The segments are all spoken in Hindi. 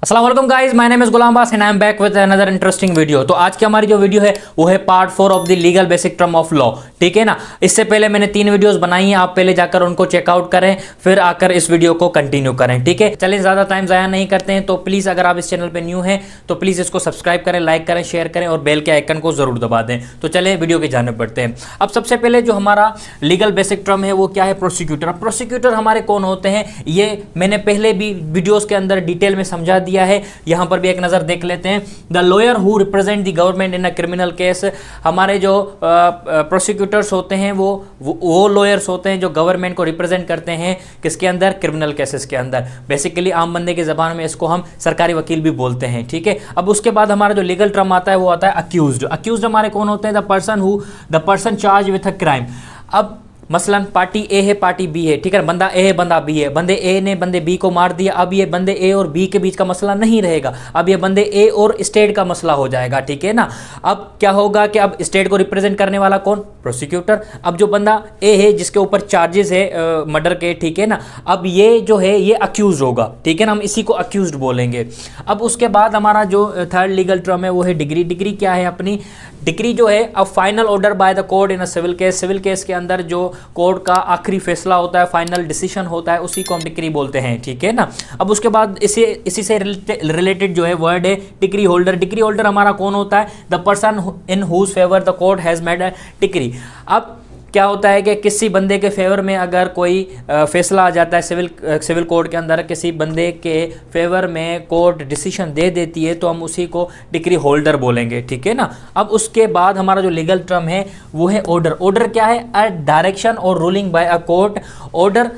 अस्सलाम वालेकुम guys, my name is Ghulam Abbas and I am back with another interesting video. तो आज की हमारी जो वीडियो है वो है part 4 of the legal basic term of law. ठीक है ना। इससे पहले मैंने 3 वीडियोस बनाई हैं, आप पहले जाकर उनको चेकआउट करें, फिर आकर इस वीडियो को कंटिन्यू करें। ठीक है, चलिए ज़्यादा टाइम ज़ाया नहीं करते हैं। तो प्लीज़ अगर आप इस चैनल पर न्यू हैं तो प्लीज़ इसको सब्सक्राइब करें, लाइक करें, शेयर करें और बेल के आइकन को ज़रूर दबा दें। तो चलिए वीडियो की जानिब बढ़ते हैं। अब सबसे पहले जो हमारा लीगल बेसिक टर्म है वो क्या है? प्रोसिक्यूटर। प्रोसिक्यूटर हमारे कौन होते हैं ये मैंने पहले भी वीडियोज़ के अंदर डिटेल में समझा दिया है, यहाँ पर भी एक नजर देख लेते हैं। The lawyer who represent the government in a criminal case. हमारे जो प्रोसिक्यूटर्स होते हैं वो लॉयर्स होते हैं जो गवर्नमेंट को रिप्रेजेंट करते हैं किसके अंदर? क्रिमिनल केसेस के अंदर। बेसिकली आम बंदे की जबान में इसको हम सरकारी वकील भी बोलते हैं। ठीक है, अब उसके बाद हमारा जो लीगल टर्म आता है वो आता है अक्यूज्ड। अक्यूज्ड हमारे कौन होते हैं? The person charge with a crime. अब मसलन पार्टी ए है, पार्टी बी है। ठीक है, बंदा ए है, बंदा बी है। बंदे ए ने बंदे बी को मार दिया। अब ये बंदे ए और बी के बीच का मसला नहीं रहेगा, अब ये बंदे ए और स्टेट का मसला हो जाएगा। ठीक है ना। अब क्या होगा कि अब स्टेट को रिप्रेजेंट करने वाला कौन? प्रोसिक्यूटर। अब जो बंदा ए है जिसके ऊपर चार्जेस है मर्डर के, ठीक है ना, अब ये जो है ये अक्यूज होगा। ठीक है ना, हम इसी को अक्यूज्ड बोलेंगे। अब उसके बाद हमारा जो थर्ड लीगल टर्म है वो है डिग्री। डिग्री क्या है अपनी? डिग्री जो है अब final order by the court in a civil case. Civil case के अंदर जो कोर्ट का आखिरी फैसला होता है, फाइनल डिसीजन होता है, उसी को हम डिग्री बोलते हैं। ठीक है ना। अब उसके बाद इसी से रिलेटेड जो है वर्ड है डिग्री होल्डर। डिग्री होल्डर हमारा कौन होता है? The person in whose favour the court has made a degree. अब क्या होता है कि किसी बंदे के फेवर में अगर कोई फैसला आ जाता है सिविल कोर्ट के अंदर, किसी बंदे के फेवर में कोर्ट डिसीजन दे देती है तो हम उसी को डिग्री होल्डर बोलेंगे। ठीक है ना। अब उसके बाद हमारा जो लीगल टर्म है वो है ऑर्डर। ऑर्डर क्या है? अ डायरेक्शन और ruling bye a court. Order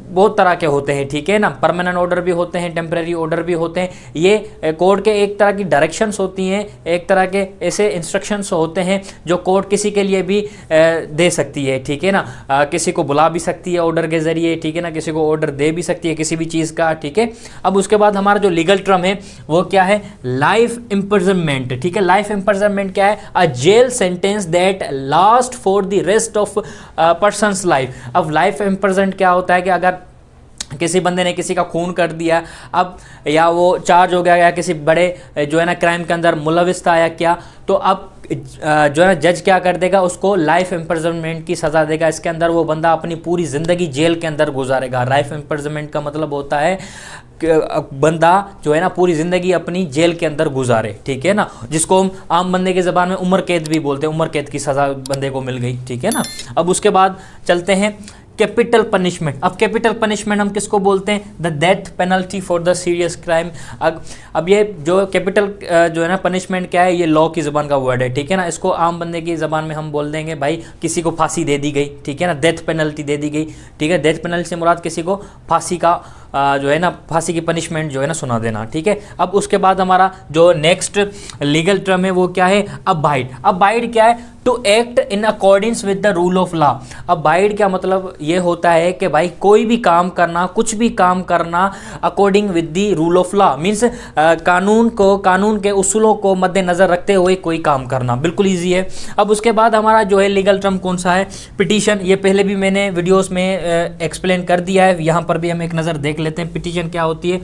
बहुत तरह के होते हैं। ठीक है ना, परमानेंट ऑर्डर भी होते हैं, टेम्परेरी ऑर्डर भी होते हैं। ये कोर्ट के एक तरह की डायरेक्शंस होती हैं, एक तरह के ऐसे इंस्ट्रक्शंस होते हैं जो कोर्ट किसी के लिए भी दे सकती है। ठीक है ना, किसी को बुला भी सकती है ऑर्डर के ज़रिए। ठीक है ना, किसी को ऑर्डर दे भी सकती है किसी भी चीज़ का। ठीक है। अब उसके बाद हमारा जो लीगल टर्म है वो क्या है? Life imprisonment. ठीक है, लाइफ इम्प्रिजनमेंट क्या है? A jail sentence that last for the rest of person's life. अब लाइफ इम्प्रिजनमेंट क्या होता है कि अगर किसी बंदे ने किसी का खून कर दिया, अब या वो चार्ज हो गया या किसी बड़े जो है ना क्राइम के अंदर मुलविस था या क्या, तो अब जो है ना जज क्या कर देगा? उसको लाइफ इम्प्रिजनमेंट की सज़ा देगा। इसके अंदर वो बंदा अपनी पूरी ज़िंदगी जेल के अंदर गुजारेगा। लाइफ इम्प्रिजनमेंट का मतलब होता है कि बंदा जो है ना पूरी ज़िंदगी अपनी जेल के अंदर गुजारे। ठीक है ना, जिसको हम आम बंदे की ज़बान में उम्र कैद भी बोलते हैं। उम्र कैद की सज़ा बंदे को मिल गई। ठीक है ना। अब उसके बाद चलते हैं कैपिटल पनिशमेंट। अब कैपिटल पनिशमेंट हम किसको बोलते हैं? The death penalty for the serious crime. अब ये जो कैपिटल जो है ना पनिशमेंट क्या है? ये लॉ की ज़बान का वर्ड है। ठीक है ना, इसको आम बंदे की ज़बान में हम बोल देंगे भाई किसी को फांसी दे दी गई। ठीक है ना, डेथ पेनल्टी दे दी गई। ठीक है, डेथ पेनल्टी से मुराद किसी को फांसी का जो है ना फांसी की पनिशमेंट जो है ना सुना देना। ठीक है। अब उसके बाद हमारा जो नेक्स्ट लीगल टर्म है वो क्या है? अबाइड। अबाइड क्या है? To act in according with the rule of law. Abide क्या मतलब ये होता है कि भाई कोई भी काम करना, कुछ भी काम करना according with the rule of law. Means कानून के उसूलों को मद्देनज़र रखते हुए कोई काम करना। बिल्कुल ईजी है। अब उसके बाद हमारा जो है लीगल टर्म कौन सा है? पिटीशन। ये पहले भी मैंने वीडियोस में एक्सप्लेन कर दिया है, यहाँ पर भी हम एक नज़र देख लेते हैं। पिटीशन क्या होती है?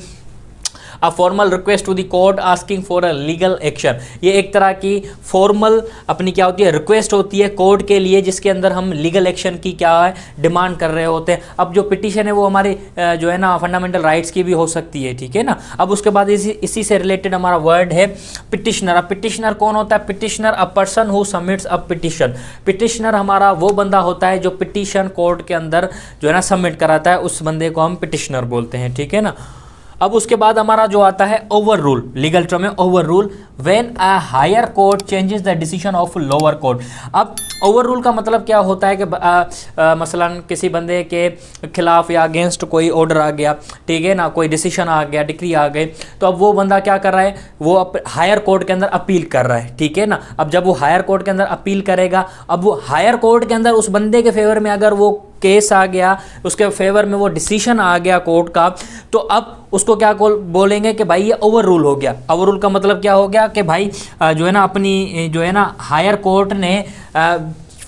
A formal request to the court asking for a legal action. ये एक तरह की फॉर्मल अपनी क्या होती है? रिक्वेस्ट होती है कोर्ट के लिए, जिसके अंदर हम लीगल एक्शन की क्या है डिमांड कर रहे होते हैं। अब जो पिटीशन है वो हमारे जो है ना फंडामेंटल राइट्स की भी हो सकती है। ठीक है ना। अब उसके बाद इसी से रिलेटेड हमारा वर्ड है पिटिशनर। अब पिटिशनर कौन होता है? Petitioner a person who submits a petition. Petitioner हमारा वो बंदा होता है जो पिटिशन कोर्ट के अंदर जो है ना सबमिट कराता है, उस बंदे को हम पिटिशनर बोलते हैं। ठीक है ना। अब उसके बाद हमारा जो आता है ओवर रूल। लीगल टर्म है overrule. When a higher court changes the decision of lower court. अब ओवर रूल का मतलब क्या होता है कि मसलन किसी बंदे के खिलाफ या अगेंस्ट कोई ऑर्डर आ गया, ठीक है ना, कोई डिसीजन आ गया, डिक्री आ गई, तो अब वो बंदा क्या कर रहा है? वो हायर कोर्ट के अंदर अपील कर रहा है। ठीक है ना। अब जब वो हायर कोर्ट के अंदर अपील करेगा, अब वो हायर कोर्ट के अंदर उस बंदे के फेवर में अगर वो केस आ गया, उसके फेवर में वो डिसीजन आ गया कोर्ट का, तो अब उसको क्या बोलेंगे कि भाई ये ओवर रूल हो गया। ओवर रूल का मतलब क्या हो गया कि भाई जो है ना अपनी जो है ना हायर कोर्ट ने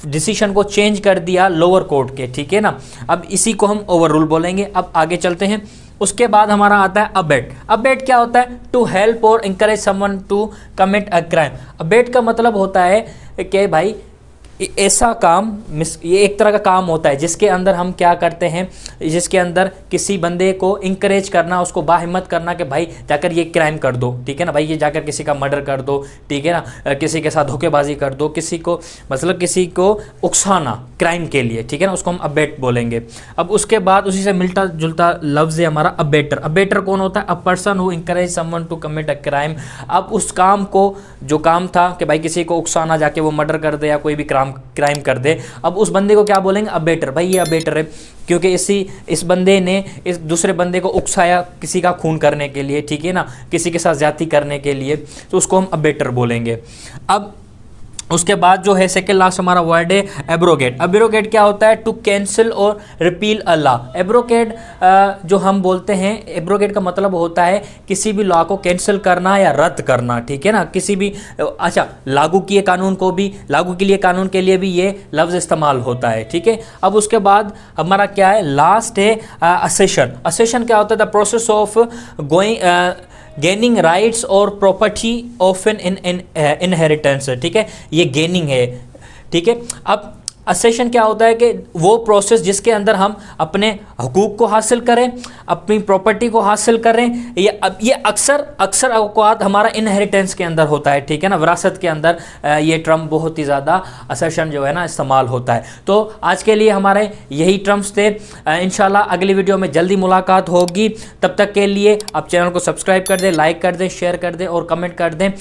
डिसीजन को चेंज कर दिया लोअर कोर्ट के। ठीक है ना। अब इसी को हम ओवर रूल बोलेंगे। अब आगे चलते हैं। उसके बाद हमारा आता है अबेट। अबेट क्या होता है? To help or encourage someone to commit a crime. Abet का मतलब होता है कि भाई ऐसा काम, ये एक तरह का काम होता है जिसके अंदर हम क्या करते हैं, जिसके अंदर किसी बंदे को इंकरेज करना, उसको बाहिम्मत करना कि भाई जाकर ये क्राइम कर दो, ठीक है ना भाई, ये जाकर किसी का मर्डर कर दो, ठीक है ना, किसी के साथ धोखेबाजी कर दो, किसी को मतलब किसी को उकसाना क्राइम के लिए, ठीक है ना, उसको हम अबेट बोलेंगे। अब उसके बाद उसी से मिलता जुलता लफ्ज़ है हमारा अबेटर। अबेटर कौन होता है? A person who encourage someone to commit a crime. अब उस काम को, जो काम था कि भाई किसी को उकसाना, जाके वो मर्डर कर दे या कोई भी क्राइम कर दे, अब उस बंदे को क्या बोलेंगे? अबेटर। भाई ये अबेटर है क्योंकि इस बंदे ने इस दूसरे बंदे को उकसाया किसी का खून करने के लिए, ठीक है ना, किसी के साथ ज्यादती करने के लिए, तो उसको हम अबेटर बोलेंगे। अब उसके बाद जो है सेकेंड लास्ट हमारा वर्ड है एब्रोगेट। एब्रोगेट क्या होता है? टू कैंसिल और रिपील अ लॉ। एब्रोगेट जो हम बोलते हैं, एब्रोगेट का मतलब होता है किसी भी लॉ को कैंसिल करना या रद्द करना, ठीक है ना, किसी भी अच्छा लागू किए कानून को भी, लागू के लिए कानून के लिए भी ये लफ्ज़ इस्तेमाल होता है, ठीक है। अब उसके बाद हमारा क्या है? लास्ट है असेशन। असेशन क्या होता है? The process of gaining rights और प्रॉपर्टी ऑफ एन इनहेरिटेंस, ठीक है, ये गेनिंग है, ठीक है। अब असेशन क्या होता है कि वो प्रोसेस जिसके अंदर हम अपने हुकूक को हासिल करें, अपनी प्रॉपर्टी को हासिल करें, ये अक्सर औक़ात हमारा इनहेरिटेंस के अंदर होता है, ठीक है ना, विरासत के अंदर ये टर्म बहुत ही ज़्यादा असेशन जो है ना इस्तेमाल होता है। तो आज के लिए हमारे यही टर्म्स थे। इंशाल्लाह अगली वीडियो में जल्दी मुलाकात होगी। तब तक के लिए आप चैनल को सब्सक्राइब कर दें, लाइक कर दें, शेयर कर दें और कमेंट कर दें।